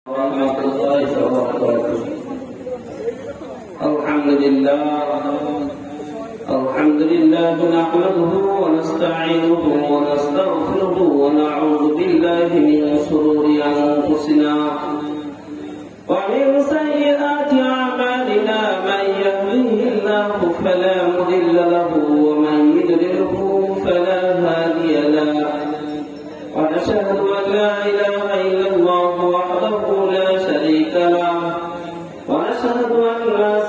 ورحمة الله وبركاته. الحمد لله نحمده ونستعينه ونستغفره ونعوذ بالله من شرور أنفسنا ومن سيئات أعمالنا من يهده الله فلا مضل له ومن يضلله فلا هادي له ونشهد أن لا إله إلا الله وحده لا شريك له ونشهد أن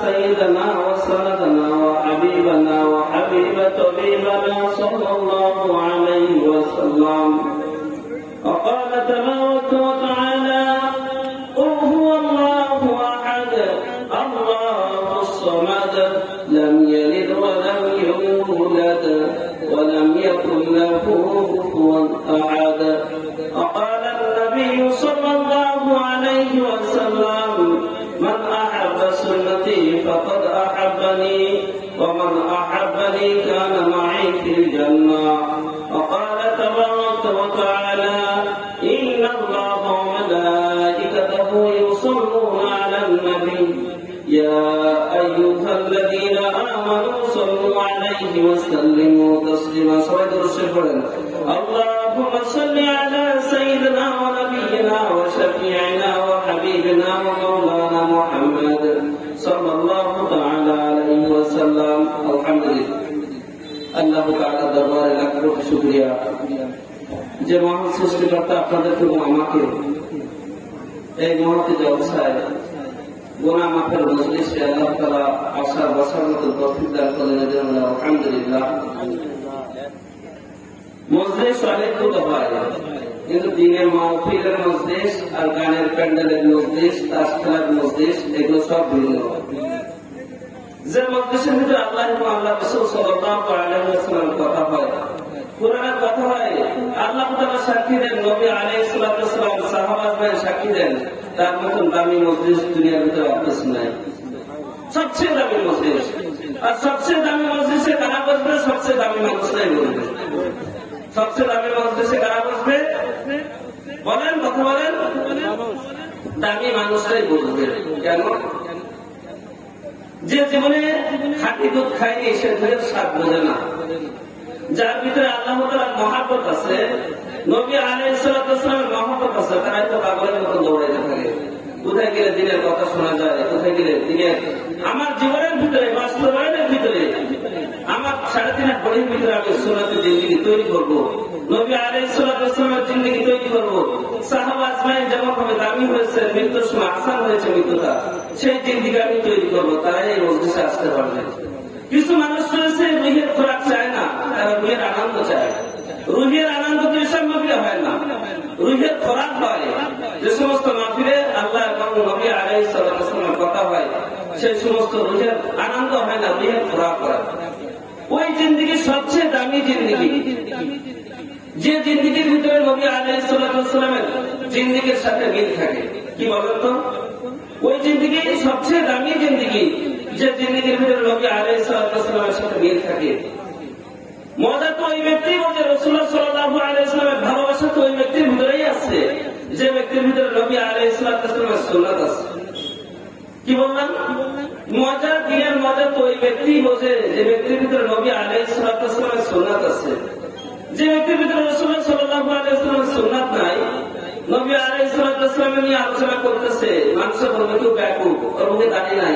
سيدنا وسندنا وحبيبنا وحبيب طبيبنا صلى الله عليه وسلم وقال تبارك وتعالى قل هو الله أحد الله الصمد لم يلد ولم يولد ولم يكن له كفوا أحد وقال النبي صلى الله عليه وسلم من أحب سنتي فقد أحبني ومن أحبني كان معي في الجنة وقال تبارك وتعالى إن الله وملائكته يصلون على النبي يا أيها الذين آمنوا صلوا عليه وسلموا تسليما. اللهم صل على سيدنا ونبينا وشفيعنا وحبيبنا ومولانا محمد صلى الله تعالى عليه وسلم. الحمد لله. আল্লাহ তাআলা দরবারে লাখ কোটি শুকরিয়া যে মহান সৃষ্টিকর্তা আপনাদেরকে এবং আমাকে এই মুহূর্তে জলসায় গুনাহ মাফের মজলিসে আল্লাহ তাআলা আশা বসার মতো তৌফিক দান করলেন। আলহামদুলিল্লাহ। মজলিস অনেকগুলো হয়, কিন্তু দিনের মাহফিলের মজলিস আর গানের প্যান্ডেলের মজলিস, তাস খেলার মজলিস এগুলো সব ভিন্ন। যে মজলিসের ভিতরে আল্লাহ এবং আল্লাহ রাসূল সাল্লাল্লাহু আলাইহি ওয়াসাল্লামের কথা হয়, কোরআনের কথা হয়, আল্লাহ তাআলা সাক্ষী দেন, নবী আলাইহিস সালাতু ওয়াস সালাম সাহাবাগণ সাক্ষী দেন, তার মতন দামি মজলিস দুনিয়ার ভিতরে আর কিছু নাই। সবচেয়ে দামি মজলিস, আর সবচেয়ে দামি মজলিসে কারা বসবে? সবচেয়ে দামি মানুষরাই বলবে। সবচেয়ে দামি মজলিসে কারা বসবে? বলেন, কথা বলেন। দামি মানুষরাই বলবে। কেন? যে জীবনে খাঁটি দুধ খায়নি সে দুধের স্বাদ বোঝে না। যার ভিতরে আল্লাহ তাআলার মহব্বত আছে, নবী আলাইহিস সালাতু ওয়াস সালামের মহব্বত আছে, তারাই তো পাগলের মতো দৌড়াইতে থাকে। কোথায় গেলে দিনের কথা শোনা যায়, কোথায় গেলে দিনের আমার জীবনের ভিতরে, বাস্তবায়নের ভিতরে, আমার 3.5 বড়ির ভিতরে আমি সুন্নতের জিন্দেগি তৈরি করবো, নবী আলাইহিস সালাতু ওয়াস সালামের জিন্দেগি তৈরি করবো। সাহাবা আজমাইন যেমন ভাবে দামি হয়েছে, মৃত্যুর সময় আসান হয়েছে মৃত্যুটা, সেই জিন্দেগি আমি তৈরি করবো। তারাই এই মজলিসে আসতে পারবে। কিছু মানুষ রয়েছে রুহের খোরাক চায় না, তারা রুহের আনন্দ চায়। রুহের আনন্দ তো এসব মাহফিলে হয় না, রুহের খোরাক হয়। যে সমস্ত মাহফিলে আল্লাহ এবং নবী আলাইহিস সালাতু ওয়াস সালামের কথা হয়, সেই সমস্ত রুহের আনন্দ হয় না, রুহের খোরাক হয়। ওই জিন্দেগি সবচেয়ে দামি জিন্দেগি, যে জিন্দেগির ভিতরে নবী আলাইহিস সালাতু ওয়াস সালামের জিন্দেগির সাথে মিল থাকে। কি বলেন তো? ওই জিন্দেগি সবচেয়ে দামি জিন্দেগি, যে জিন্দেগির ভিতরে নবী আলাইহিস সালাতু ওয়াস সালামের সাথে মিল থাকে। মজা তো ওই ব্যক্তি বোঝে, রাসূলুল্লাহ সাল্লাল্লাহু আলাইহি ওয়াসাল্লামের ভালোবাসা তো ওই ব্যক্তির ভিতরেই আছে, যে ব্যক্তির ভিতরে নবী আলাইহিস সালাতু ওয়াস সালামের সুন্নাত আছে। কি বললাম? মজা, দিনের মজা তো ওই ব্যক্তি বোঝে, যে ব্যক্তির ভিতরে নবী আলাইহিস সালাতু ওয়াস সালামের সুন্নাত আছে। যে ব্যক্তির ভিতরে রাসূলুল্লাহ সাল্লাল্লাহু আলাইহি ওয়াসাল্লামের সুন্নাত নাই, নবী আলাইহিস সালাতু ওয়াস সালাম নিয়ে আলোচনা করতেছে, মানুষের বলবে কেউ ব্যাকুল, ওর মুখে দাড়ি নাই,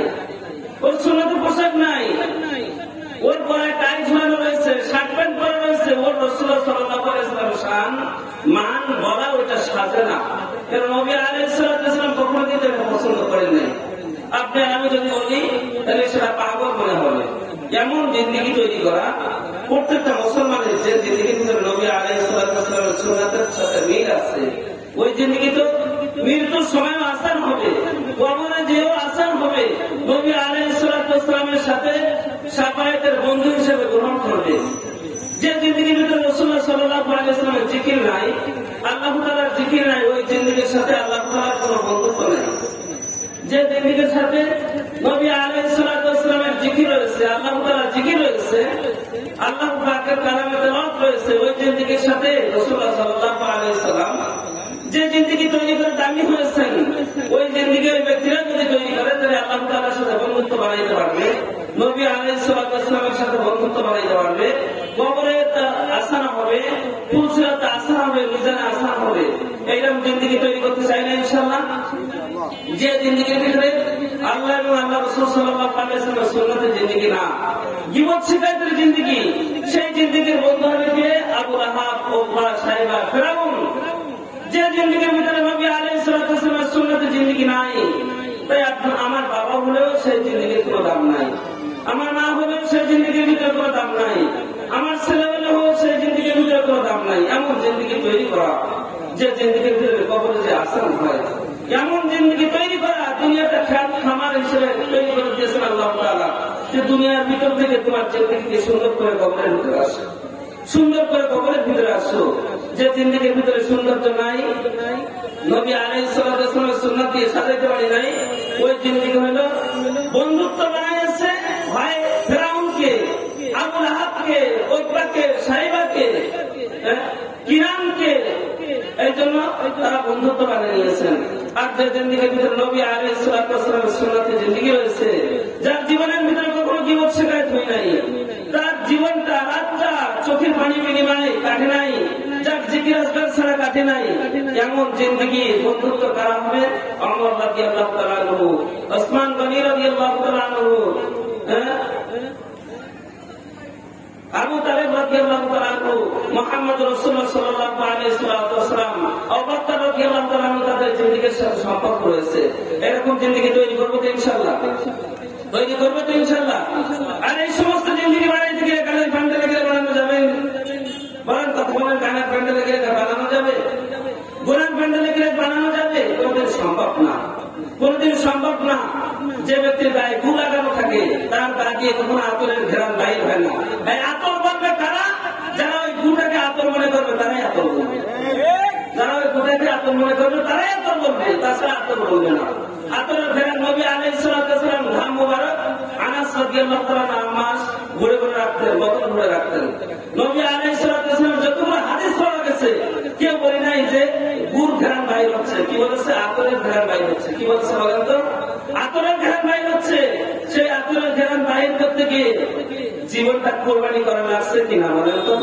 ওর সুন্নতের পোশাক নাই, ওর পরে টাই ঝুলানো রয়েছে, শার্ট প্যান্ট পরা রয়েছে, ওর রাসূলুল্লাহ সাল্লাল্লাহু আলাইহি ওয়াসাল্লামের শান মান বলা ওটা সাজে না। কারণ নবী আলাইহিস সালাতু ওয়াস সালাম কখনো কিন্তু পছন্দ করেন নাই। আপনি আমি যদি বলি তাহলে সেটা পাগল মনে হবে। এমন জিন্দেগি তৈরি করা, প্রত্যেকটা মুসলমানের যে জিন্দেগির ভিতরে নবী আলাইহিস সালাতু ওয়াস সালামের সুন্নাতের সাথে মিল আছে, ওই জিন্দেগি তো মৃত্যুর সময়ও আসান হবে, কবরে যেও আসান হবে, নবী আলাইহিস সালাতু ওয়াস সালামের সাথে শাফায়াতের বন্ধু হিসেবে গ্রহণ করবে। যে জিন্দেগির ভিতরে রাসূলুল্লাহ সাল্লাল্লাহু আলাইহি ওয়াসাল্লামের জিকির নাই, আল্লাহ তাআলার জিকির নাই, ওই জিন্দেগির সাথে আল্লাহ তাআলার কোনো বন্ধুত্ব নেই। যে জিন্দেগির সাথে নবী আলাইহিস সালাতু ওয়াস সালামের জিকির রয়েছে, আল্লাহ তাআলার জিকির রয়েছে, আল্লাহ পাকের কালামে তেলাওয়াত রয়েছে, ওই জিন্দেগির সাথে রাসূলুল্লাহ সাল্লাল্লাহু আলাইহি ওয়াসাল্লাম যে জিন্দেগি তৈরি করে দামি হয়েছেন, ওই জিন্দিগি ওই ব্যক্তিরা যদি তৈরি করে তাহলে আল্লাহ তাআলার সাথে বন্ধুত্ব বানাইতে পারবে, নবী আলাইহিস সালাতু ওয়াস সালামের সাথে বন্ধুত্ব বানাইতে পারবে, কবরে আসানা হবে, ফুলসিরাতে আসানা হবে, মিজানে আসানা হবে। এইরকম জিন্দিগি তৈরি করতে চাই না ইনশাআল্লাহ। যে জিন্দিগির ভিতরে আল্লাহ এবং আল্লাহ রাসূল সাল্লাল্লাহু আলাইহি ওয়াসাল্লামের সুন্নতের জিন্দিগি না, গীবত শিকায়তের জিন্দিগি, সেই জিন্দিগির বন্ধু হবে কে? আবু লাহাব, উতবা, সাইবা, ফিরাউন। যে জিন্দিগির ভিতরে নবী আলাইহিস সালাতু ওয়াস সালামের সুন্নতের জিন্দিগি নাই, তাই আমার বাবা হলেও সেই জিন্দিগির কোনো দাম নাই, আমার মা হলেও সেই জিন্দিগির ভিতরে কোনো দাম নাই, আমার ছেলে হলেও সেই জিন্দিগির ভিতরে কোনো দাম নাই। এমন জিন্দিগি তৈরি করা, যে জিন্দিগির ভিতরে কবরে যে আসান হয়, এমন জিন্দিগি তৈরি করা, দুনিয়াটা খেয়াল খামার হিসেবে তৈরি করে দিয়েছেন আল্লাহ তাআলা, যে দুনিয়ার ভিতর থেকে তোমার জিন্দিগিকে সুন্দর করে কবরের ভিতরে আসো, সুন্দর করে কবরের ভিতরে আসো। যে জিন্দিগির ভিতরে সৌন্দর্য নাই, নবী আলাইহিস সালাতু ওয়াস সালামের সুন্নাত দিয়ে সাজাইতে পারি নাই, ওই জিন্দিগি হলো বন্ধুত্ব বানাইছে ভাই ফিরাউনকে, আবু লাহাবকে, উতবাকে, সাইবাকে, কিরামকে। এই জন্য তারা বন্ধুত্ব বানিয়ে নিয়েছেন। আর যে জিন্দিগির ভিতরে নবী আলাইহিস সালাতু ওয়াস সালামের সুন্নাতের জিন্দিগি রয়েছে, যার জীবনের ভিতরে কখনো গীবত শিকায়ত হয় নাই, তার জীবনটা রাতটা চোখের পানি বিনিময়ে কাটে নাই, যার জিকির আজকার ছাড়া কাটে নাই, এমন জিন্দিগি বন্ধুত্ব করা হবে ওমর রাদিয়াল্লাহু তাআলা আনহু, ওসমান গনি রাদিয়াল্লাহু তাআলা আনহু, আবু তালেব রাদিয়াল্লাহু তাআলা আনহু, মুহাম্মদ রাসূলুল্লাহ সাল্লাল্লাহু আলাইহি ওয়াসাল্লাম, আবু বকর রাদিয়াল্লাহু তাআলা আনহু, তাদের জিন্দিগির সাথে সম্পর্ক রয়েছে। এরকম জিন্দিগি তৈরি করবো তো ইনশাআল্লাহ, তৈরি করবো তো ইনশাআল্লাহ। আর এই সমস্ত জিন্দিগি বানাইতে গিয়ে গানের প্যান্ডেলে গিয়ে বানানো যাবে? বলেন কথা বলেন, গানের প্যান্ডেলে গিয়ে বানানো যাবে? গোলার প্যান্ডেলে গিয়ে বানানো যাবে? কোনদিন সম্ভব না, কোনদিন সম্ভব না। যে ব্যক্তির গায়ে গু লাগানো থাকে, তার গা দিয়ে কখনো আতরের ঘেরান বাইর হয় না। এই আতর বলবে তারা, যারা ওই গুটাকে আতর মনে করবে তারাই আতর বলবে, যারা ওই গুটাকে আতর মনে করবে তারাই আতর বলবে, তাছাড়া আতর বলবে না। আতরের ঘেরান নবী আলাইহিস সালাতু ওয়াস সালাম ঘাম মুবারক আনাস রাদিয়াল্লাহু তাআলা আম্মাস ঘুরে ঘুরে রাখতেন, বোতল ঘুরে রাখতেন। নবী আলাইহিস সালাতু ওয়াস সালাম যতগুলো হাদিস পাওয়া গেছে, কেউ বলে নাই যে গুড় ঘেরান বাইর হচ্ছে, কি বলেছে? আতরের ঘেরান বাইর হচ্ছে। কি বলেছে বলেন তো? আতরের ঘেরান বাইর হচ্ছে। সেই আতরের ঘেরান বাইর করতে গিয়ে জীবনটা কোরবানি করা লাগছে কিনা বলেন তো?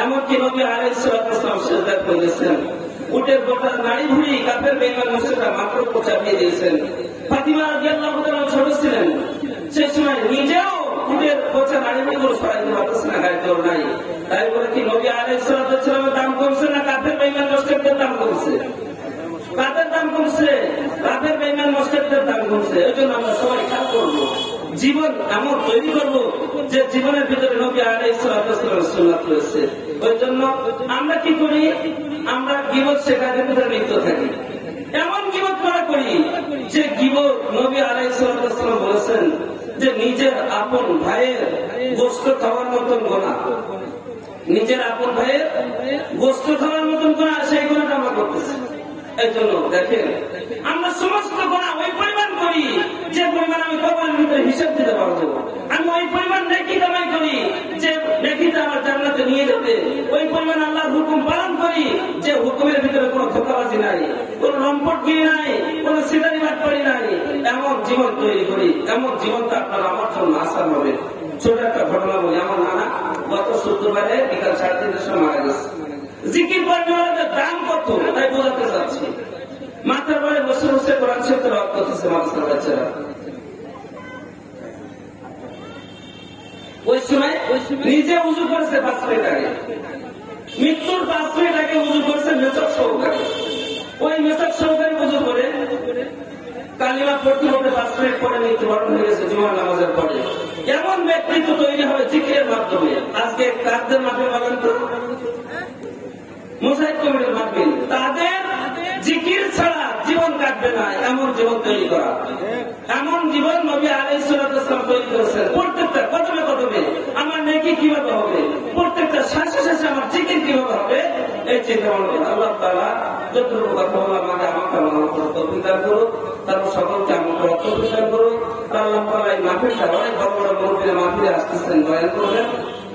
এমনকি নবী আলাইহিস সালাতু ওয়াস সালাম সিজদা করেছেন, উটের গোটা নাড়ি ভুঁড়ি কাফের বেঈমান মুশরিকরা মাত্র চাপিয়ে দিয়েছেন। ফাতিমা রাদিয়াল্লাহু তাআলা ছোট ছিলেন, সেই সময় নিজেও উটের গোটা নাড়ি ভুঁড়িগুলো সরাইতে পারতেছে না, গায়ে জোর নাই। তাই বলে কি নবী আলাইহিস সালাতু ওয়াস সালামের দাম কমছে না কাফের বেঈমান মুশরিকদের দাম কমছে? কাদের দাম কমছে? কাফের বেঈমান মুশরিকদের দাম কমছে। এই জন্য আমরা সবাই খেয়াল করবো, জীবন এমন তৈরি করবো যে জীবনের ভিতরে নবী আলাইহিস সালাতু ওয়াস সালামের সুন্নাত রয়েছে। ওই জন্য আমরা কি করি? আমরা গীবত শেখাতে ভিতরে লিপ্ত থাকি, এমন গীবত করা করি যে গীবত নবী আলাইহিস সালাতু ওয়াস সালাম বলেছেন যে নিজের আপন ভাইয়ের গোশত খাওয়ার মতন গুনাহ, নিজের আপন ভাইয়ের গোশত খাওয়ার মতন গুনাহ, সেই গুনাহটা আমরা করতেছি। এই জন্য দেখেন, আমরা সমস্ত গুনাহ ওই পরিমাণ করি যে পরিমাণ আমি কবরের ভিতরে হিসাব দিতে পারবো। আমি ওই পরিমাণ নেকি কামাই করি যে নেকিটা আমার জান্নাতে নিয়ে যাবে। ওই পরিমাণ আল্লাহর হুকুম পালন করি যে হুকুমের ভিতরে কোনো ধোঁকাবাজি নাই, কোনো লম্পটগিরি নাই, কোনো সিটারি বাটপারি নাই। এমন জীবন তৈরি করি, এমন জীবনটা আপনার আমার জন্য আসান হবে। ছোট একটা ঘটনা বলি, আমার নানা গত শুক্রবারে বিকাল 3:30টার সময় মারা গেছে। জিকির কর্মীদের দাম কত তাই বোঝাতে চাচ্ছি। মাথার বাড়ি বসে বসে কোরআন শরীফ তেলাওয়াত করতেছে মাদ্রাসার বাচ্চারা। ওই সময় নিজে উযু করেছে 5 মিনিট আগে, মৃত্যুর 5 মিনিট আগে উযু করেছে মেসক সহকারে। ওই মেসক সহকারে উযু করে কালিমা পড়তে পড়তে 5 মিনিট পরে মৃত্যুবরণ হয়ে গেছে জুমার নামাজের পরে। এমন ব্যক্তিত্ব তৈরি হবে জিকিরের মাধ্যমে। আজকে কাদের মাধ্যমে বলেন তো? মুসাইদ কমিটির মাহফিল, তাদের জিকির ছাড়া জীবন কাটবে না, এমন জীবন তৈরি করা। এমন জীবন নবী আলাইহিস সালাতু ওয়াস সালাম তৈরি করেছেন। প্রত্যেকটা কদমে কদমে আমার নেকি কিভাবে হবে, প্রত্যেকটা শ্বাসে শ্বাসে আমার জিকির কিভাবে হবে, এই চিন্তা ভাবনা আল্লাহ তাআলা যতটুকু কথা বলা আমাকে তৌফিক দান করুক, তারপর সকলকে আমাকে তৌফিক দান করুক। আল্লাহ তাআলা এই মাহফিলটা অনেক বড় বড় মুরব্বিরা মাহফিলে আসতেছেন, বয়ান করবেন,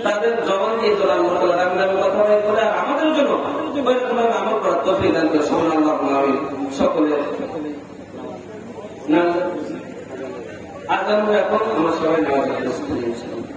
তাদের জবান দিয়ে তোলা আল্লাহ তাআলা দামি দামি কথা বলে, আর আমাদের জন্য আমল করার তৌফিক তৌফিক দান করে সমান আল্লাহুম্মা আমিন। সকলে না আগামী এখন আমরা সবাই নামাজ পড়তে